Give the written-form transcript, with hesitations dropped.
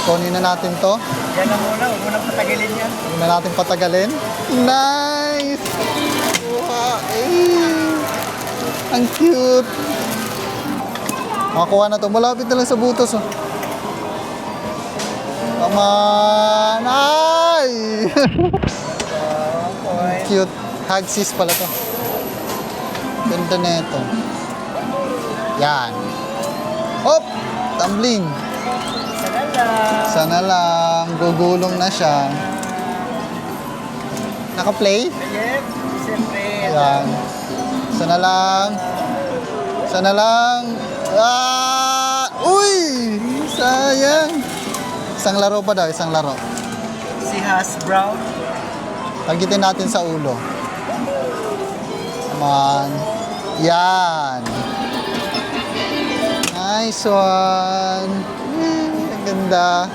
kunin na natin to. Yan na muna, huwag mo nang patagalin yan. Huwag na natin patagalin. Nice! Wow! Eh. Ang cute! Makakuha na to. Malapit na lang sa butos. Oh. Come on! Ay! Cute. Hagsis pala to. Ganda na ito. Yan. Hop! Tumbling. Sana lang. Sana lang. Gugulong na siya. Naka-play? Yes, siyempre. Yan. Sana lang. Sana lang. Ah! Uy! Sayang. Isang laro pa daw. Isang laro. Si Hash Brown. Targetin natin sa ulo. Come on. Yan. Nice one. Ang ganda.